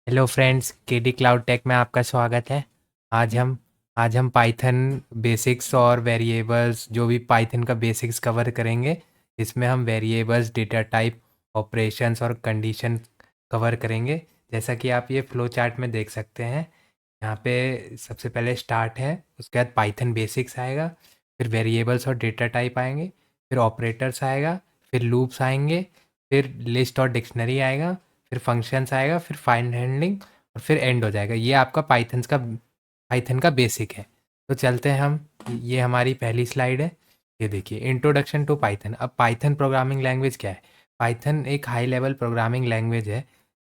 Hello friends, KD cloud tech में आपका स्वागत है। आज हम आज हम पाइथन बेसिक्स और वेरिएबल्स, जो भी पाइथन का बेसिक्स कवर करेंगे। इसमें हम वेरिएबल्स, डेटा टाइप, ऑपरेशंस और कंडीशन कवर करेंगे। जैसा कि आप ये फ्लो चार्ट में देख सकते हैं, यहाँ पे सबसे पहले स्टार्ट है, उसके बाद पाइथन बेसिक्स आएगा, फिर वेरिएबल्स और डेटा टाइप आएंगे, फिर ऑपरेटर्स आएगा, फिर लूप्स आएंगे, फिर लिस्ट और डिक्शनरी आएगा, फिर फंक्शंस आएगा, फिर फाइंड हैंडलिंग और फिर एंड हो जाएगा। ये आपका पाइथन का बेसिक है। तो चलते हैं हम, ये हमारी पहली स्लाइड है। ये देखिए, इंट्रोडक्शन टू पाइथन। अब पाइथन प्रोग्रामिंग लैंग्वेज क्या है? पाइथन एक हाई लेवल प्रोग्रामिंग लैंग्वेज है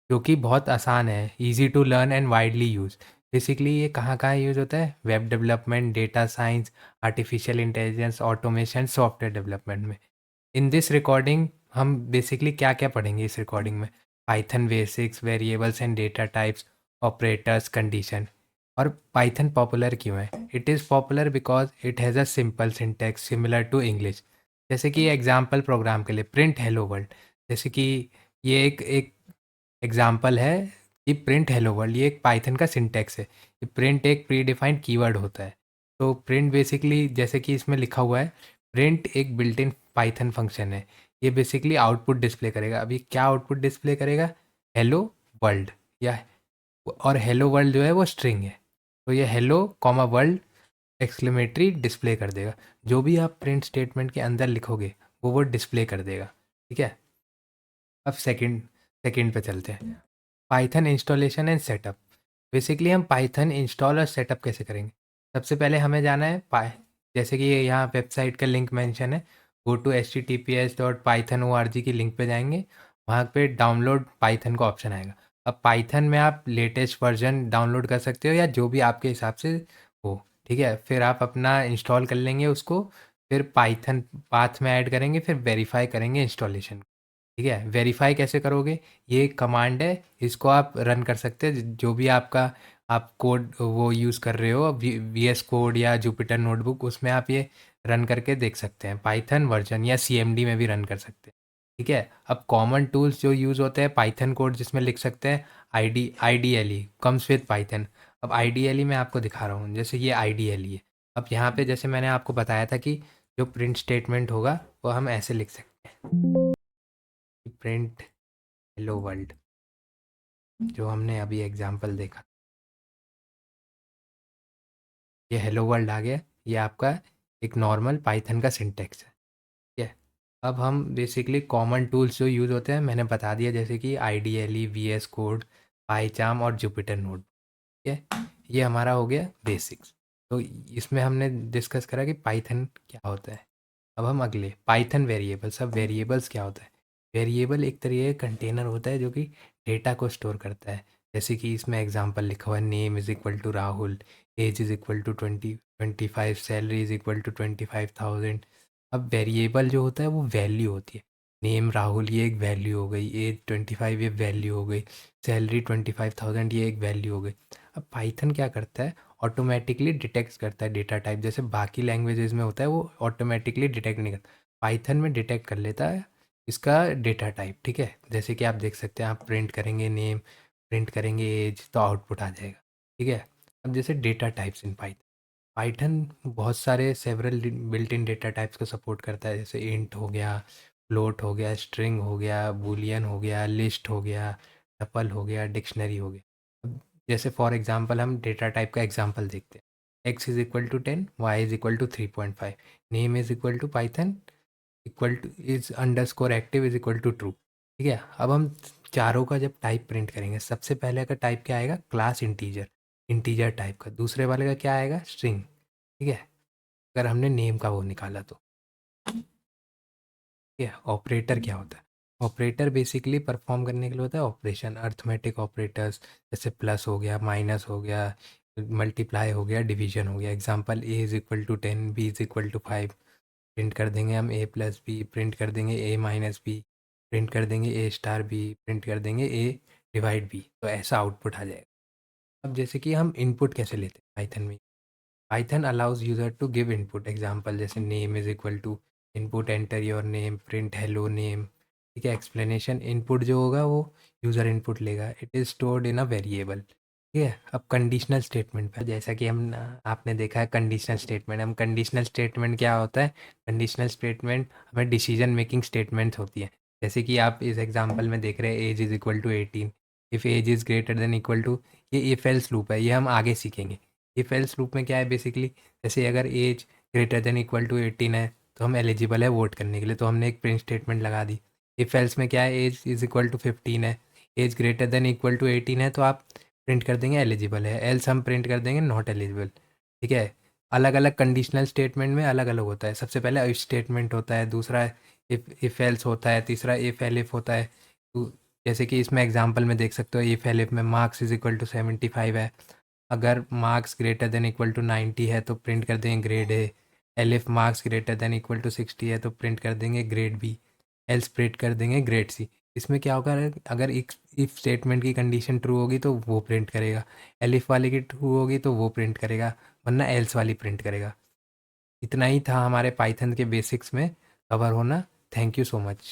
जो कि बहुत आसान है, easy to learn and widely use. Basically ये कहाँ कहाँ यूज़ होता है? Web development, data science, artificial intelligence, automation, software development में। इन दिस रिकॉर्डिंग हम बेसिकली क्या क्या पढ़ेंगे इस रिकॉर्डिंग में? Python basics, variables and data types, operators, condition. और पाइथन पॉपुलर क्यों है? It is popular because it has a simple syntax similar to English. जैसे कि एग्जाम्पल प्रोग्राम के लिए प्रिंट हेलो वर्ल्ड। जैसे कि ये एक एग्जाम्पल है कि प्रिंट हेलो वर्ल्ड, ये एक पाइथन का सिंटैक्स है। ये प्रिंट एक प्री डिफाइंड कीवर्ड होता है। तो प्रिंट बेसिकली, जैसे कि इसमें लिखा हुआ है, प्रिंट एक बिल्ट इन पाइथन फंक्शन है। ये बेसिकली आउटपुट डिस्प्ले करेगा। अभी क्या आउटपुट डिस्प्ले करेगा? Hello world. या और हेलो वर्ल्ड जो है वो स्ट्रिंग है, तो ये hello comma world exclamatory display कर देगा। जो भी आप प्रिंट स्टेटमेंट के अंदर लिखोगे वो डिस्प्ले कर देगा। ठीक है। अब सेकंड सेकंड पे चलते हैं, Python installation and setup. Basically हम पाइथन इंस्टॉल और सेटअप कैसे करेंगे? सबसे पहले हमें जाना है जैसे कि ये यहाँ वेबसाइट का लिंक मेंशन है, गो टू https.python.org की लिंक पे जाएंगे। वहाँ पे डाउनलोड पाइथन का ऑप्शन आएगा। अब पाइथन में आप लेटेस्ट वर्जन डाउनलोड कर सकते हो या जो भी आपके हिसाब से हो। ठीक है, फिर आप अपना इंस्टॉल कर लेंगे उसको, फिर पाइथन पाथ में ऐड करेंगे, फिर वेरीफाई करेंगे इंस्टॉलेशन। ठीक है, वेरीफाई कैसे करोगे? ये एक कमांड है, इसको आप रन कर सकते हैं। जो भी आपका आप कोड वो यूज़ कर रहे हो, वी एस कोड या जुपिटर नोटबुक, उसमें आप ये रन करके देख सकते हैं। पाइथन वर्जन या सी एम डी में भी रन कर सकते हैं। ठीक है। अब कॉमन टूल्स जो यूज़ होते हैं पाइथन कोड जिसमें लिख सकते हैं, I D L E comes with Python. अब आई डी एल ई मैं आपको दिखा रहा हूँ, जैसे ये आई डी एल ई है। अब यहाँ पे जैसे मैंने आपको बताया था कि जो प्रिंट स्टेटमेंट होगा वो हम ऐसे लिख सकते हैं, प्रिंट हेलो वर्ल्ड, जो हमने अभी एग्जांपल देखा। ये हेलो वर्ल्ड आ गया। ये आपका एक नॉर्मल पाइथन का सिंटेक्स है। ठीक है। अब हम बेसिकली कॉमन टूल्स जो यूज़ होते हैं मैंने बता दिया, जैसे कि I D L E, V S code, पाईचार्म और जुपिटर नोट। ठीक है, ये हमारा हो गया बेसिक्स। तो इसमें हमने डिस्कस करा कि पाइथन क्या होता है। अब हम अगले पाइथन वेरिएबल्स। अब वेरिएबल्स क्या होता है? वेरिएबल एक तरीके का कंटेनर होता है जो कि डेटा को स्टोर करता है। जैसे कि इसमें एग्जांपल लिखा हुआ है, name is equal to Rahul, age is equal to 25, salary is equal to 25,000। अब वेरिएबल जो होता है वो वैल्यू होती है। नेम राहुल ये एक वैल्यू हो गई, एज 25 ये वैल्यू हो गई, सैलरी 25,000 ये एक वैल्यू हो गई। अब पाइथन क्या करता है? ऑटोमेटिकली डिटेक्ट करता है डेटा टाइप। जैसे बाकी लैंग्वेजेस में होता है वो ऑटोमेटिकली डिटेक्ट नहीं करता, पाइथन में डिटेक्ट कर लेता है इसका डेटा टाइप। ठीक है, जैसे कि आप देख सकते हैं, आप प्रिंट करेंगे नेम, प्रिंट करेंगे एज, तो आउटपुट आ जाएगा। ठीक है। अब जैसे data types in Python, Python बहुत सारे several built in data types को सपोर्ट करता है। जैसे इंट हो गया, फ्लोट हो गया, स्ट्रिंग हो गया, बूलियन हो गया, लिस्ट हो गया, टपल हो गया, डिक्शनरी हो गया। अब जैसे फॉर एग्जांपल हम डेटा टाइप का एग्जांपल देखते हैं, x is equal to 10, y is equal to 3.5, name is equal to Python equal to is underscore active is equal to true. ठीक है। अब हम चारों का जब टाइप प्रिंट करेंगे, सबसे पहले का टाइप क्या आएगा? क्लास इंटीजर, इंटीजर टाइप का। दूसरे वाले का क्या आएगा? स्ट्रिंग। ठीक है, अगर हमने नेम का वो निकाला तो। ठीक है। ऑपरेटर क्या होता है? ऑपरेटर बेसिकली परफॉर्म करने के लिए होता है ऑपरेशन, अर्थमेटिक ऑपरेटर्स, जैसे प्लस हो गया, माइनस हो गया, मल्टीप्लाई हो गया, डिवीजन हो गया। Example, A is equal to 10, B is equal to 5, print कर देंगे हम ए प्लस बी, प्रिंट कर देंगे ए माइनस बी, प्रिंट कर देंगे ए स्टार बी, प्रिंट कर देंगे ए डिवाइड बी, तो ऐसा आउटपुट आ जाएगा। अब जैसे कि हम इनपुट कैसे लेते हैं पाइथन में? Python allows user to give input. Example, जैसे name is equal to input, enter your name, print hello name, ठीक है, एक्सप्लेनेशन इनपुट जो होगा वो यूज़र इनपुट लेगा, it is stored in a variable. ठीक है, अब कंडीशनल स्टेटमेंट पे जैसा कि हम आपने देखा है कंडीशनल स्टेटमेंट, हम कंडीशनल स्टेटमेंट क्या होता है, कंडीशनल स्टेटमेंट हमें डिसीजन मेकिंग स्टेटमेंट्स होती है। जैसे कि आप इस एग्जांपल में देख रहे हैं age is equal to 18, if age is greater than equal to, ये इफ़ एल्स लूप है, ये हम आगे सीखेंगे। इफ़ एल्स लूप में क्या है बेसिकली, जैसे अगर age greater than equal to 18 है तो हम एलिजिबल है वोट करने के लिए, तो हमने एक प्रिंट स्टेटमेंट लगा दी। इफ़ एल्स में क्या है, एज इज़ इक्वल टू 15 है, age greater than equal to 18 है तो आप प्रिंट कर देंगे एलिजिबल है, एल्स हम प्रिंट कर देंगे नॉट एलिजिबल। ठीक है, अलग अलग कंडीशनल स्टेटमेंट में अलग अलग होता है। सबसे पहले इफ स्टेटमेंट होता है, दूसरा इफ एल्स होता है, तीसरा इफ एलिफ होता है। तो जैसे कि इसमें एग्जांपल में देख सकते हो, इफ एलिफ में मार्क्स इज इक्वल टू 75 है, अगर marks greater than equal to 90 है तो प्रिंट कर देंगे grade A. Elif marks greater than equal to 60 है तो प्रिंट कर देंगे ग्रेड बी। एल्स प्रिंट कर देंगे ग्रेड सी। इसमें क्या होगा, अगर एक इफ स्टेटमेंट की कंडीशन ट्रू होगी तो वो प्रिंट करेगा, एलिफ वाली की ट्रू होगी तो वो प्रिंट करेगा, वरना एल्स वाली प्रिंट करेगा। इतना ही था हमारे पाइथन के बेसिक्स में कवर होना। Thank you so much.